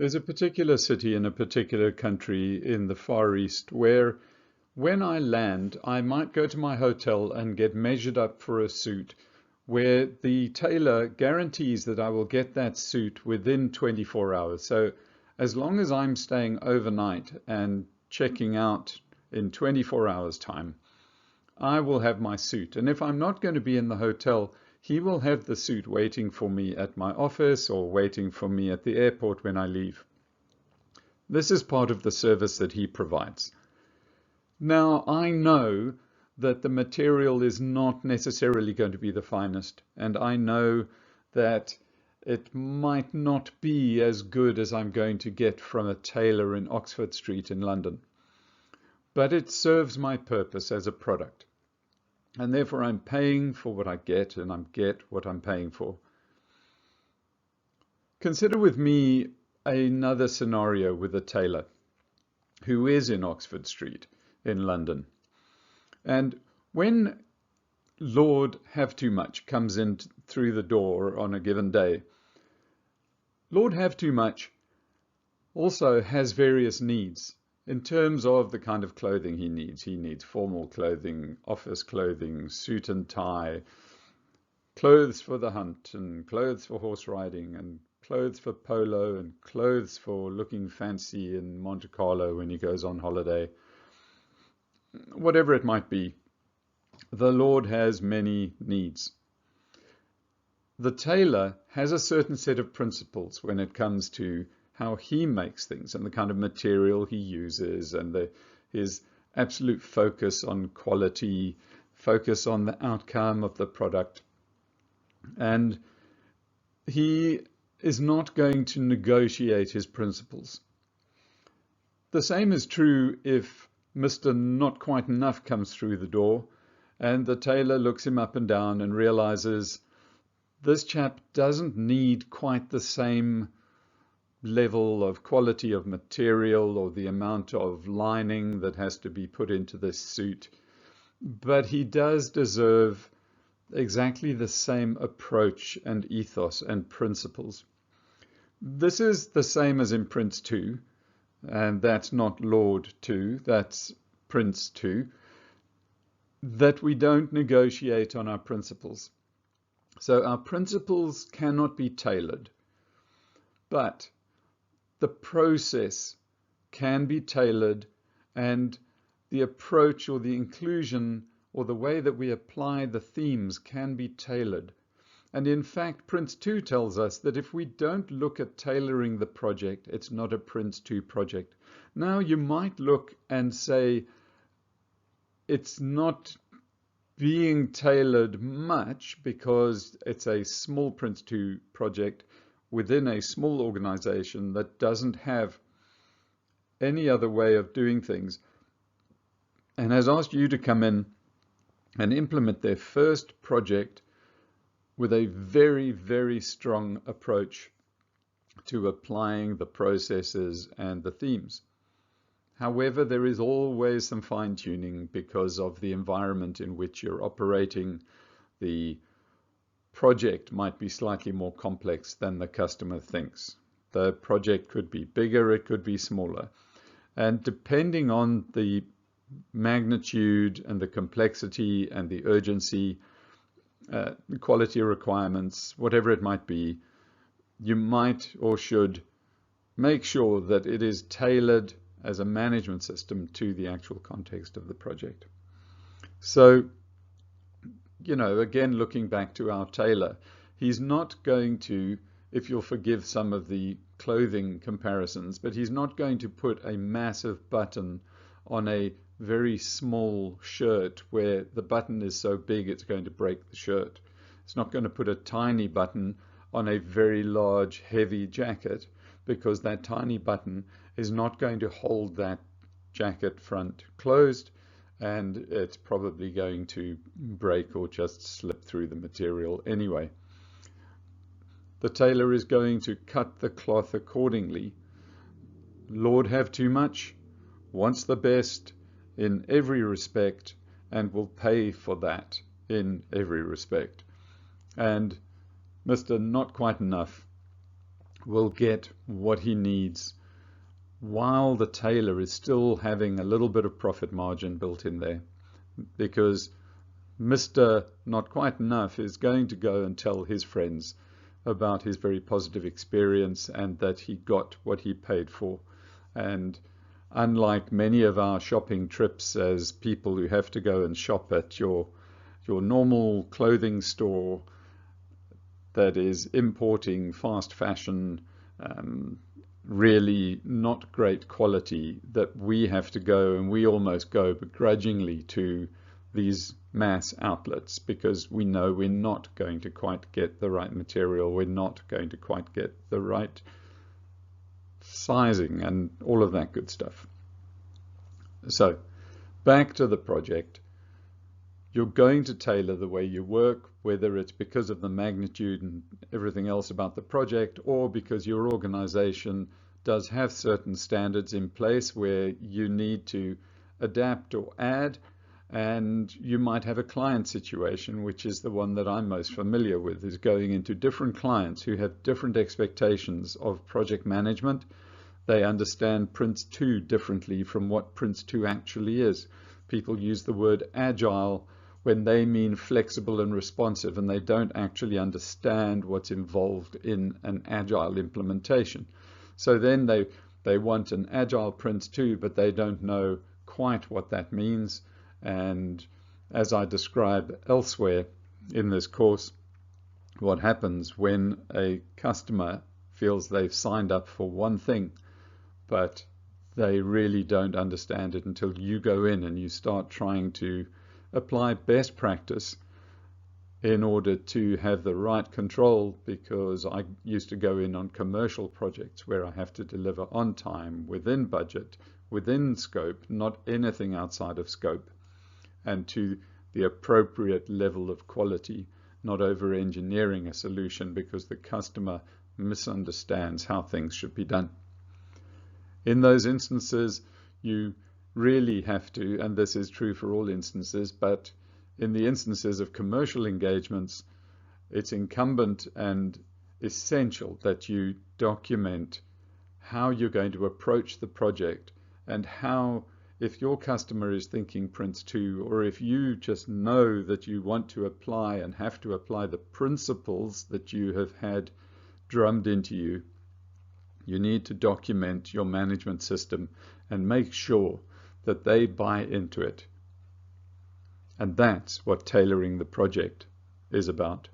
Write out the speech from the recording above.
There's a particular city in a particular country in the Far East where when I land, I might go to my hotel and get measured up for a suit where the tailor guarantees that I will get that suit within 24 hours. So as long as I'm staying overnight and checking out in 24 hours time, I will have my suit. And if I'm not going to be in the hotel, he will have the suit waiting for me at my office or waiting for me at the airport when I leave. This is part of the service that he provides. Now, I know that the material is not necessarily going to be the finest, and I know that it might not be as good as I'm going to get from a tailor in Oxford Street in London, but it serves my purpose as a product. And therefore I'm paying for what I get, and I get what I'm paying for. Consider with me another scenario with a tailor who is in Oxford Street in London. And when Lord Have Too Much comes in through the door on a given day, Lord Have Too Much also has various needs. In terms of the kind of clothing he needs formal clothing, office clothing, suit and tie, clothes for the hunt, and clothes for horse riding, and clothes for polo, and clothes for looking fancy in Monte Carlo when he goes on holiday. Whatever it might be, the Lord has many needs. The tailor has a certain set of principles when it comes to how he makes things and the kind of material he uses and his absolute focus on quality, focus on the outcome of the product. And he is not going to negotiate his principles. The same is true if Mr. Not Quite Enough comes through the door and the tailor looks him up and down and realizes this chap doesn't need quite the same level of quality of material or the amount of lining that has to be put into this suit, but he does deserve exactly the same approach and ethos and principles. This is the same as in Prince 2, and that's not Lord 2, that's Prince 2, that we don't negotiate on our principles. So our principles cannot be tailored, but the process can be tailored, and the approach or the inclusion or the way that we apply the themes can be tailored. And in fact, Prince 2 tells us that if we don't look at tailoring the project, it's not a Prince 2 project. Now, you might look and say it's not being tailored much because it's a small Prince 2 project within a small organization that doesn't have any other way of doing things and has asked you to come in and implement their first project with a very, very strong approach to applying the processes and the themes. However, there is always some fine-tuning because of the environment in which you're operating. The project might be slightly more complex than the customer thinks. The project could be bigger, it could be smaller. And depending on the magnitude and the complexity and the urgency, the quality requirements, whatever it might be, you might or should make sure that it is tailored as a management system to the actual context of the project. So, again, looking back to our tailor, he's not going to, if you'll forgive some of the clothing comparisons, but he's not going to put a massive button on a very small shirt where the button is so big it's going to break the shirt. It's not going to put a tiny button on a very large, heavy jacket, because that tiny button is not going to hold that jacket front closed, and it's probably going to break or just slip through the material anyway. The tailor is going to cut the cloth accordingly. Lord Have Too Much wants the best in every respect and will pay for that in every respect. And Mr. Not Quite Enough will get what he needs while the tailor is still having a little bit of profit margin built in there, because Mr. Not Quite Enough is going to go and tell his friends about his very positive experience and that he got what he paid for. And unlike many of our shopping trips as people who have to go and shop at your normal clothing store that is importing fast fashion, really not great quality, that we have to go, and we almost go begrudgingly to these mass outlets because we know we're not going to quite get the right material, we're not going to quite get the right sizing and all of that good stuff. So back to the project. You're going to tailor the way you work, whether it's because of the magnitude and everything else about the project, or because your organization does have certain standards in place where you need to adapt or add. And you might have a client situation, which is the one that I'm most familiar with, is going into different clients who have different expectations of project management. They understand Prince 2 differently from what Prince 2 actually is. People use the word agile when they mean flexible and responsive, and they don't actually understand what's involved in an agile implementation. So then they want an agile Prince 2, but they don't know quite what that means. And as I describe elsewhere in this course, what happens when a customer feels they've signed up for one thing, but they really don't understand it until you go in and you start trying to apply best practice in order to have the right control, because I used to go in on commercial projects where I have to deliver on time, within budget, within scope, not anything outside of scope, and to the appropriate level of quality, not over-engineering a solution because the customer misunderstands how things should be done. In those instances, you really have to, and this is true for all instances, but in the instances of commercial engagements, it's incumbent and essential that you document how you're going to approach the project, and how, if your customer is thinking Prince 2, or if you just know that you want to apply and have to apply the principles that you have had drummed into you, you need to document your management system and make sure that they buy into it. And that's what tailoring the project is about.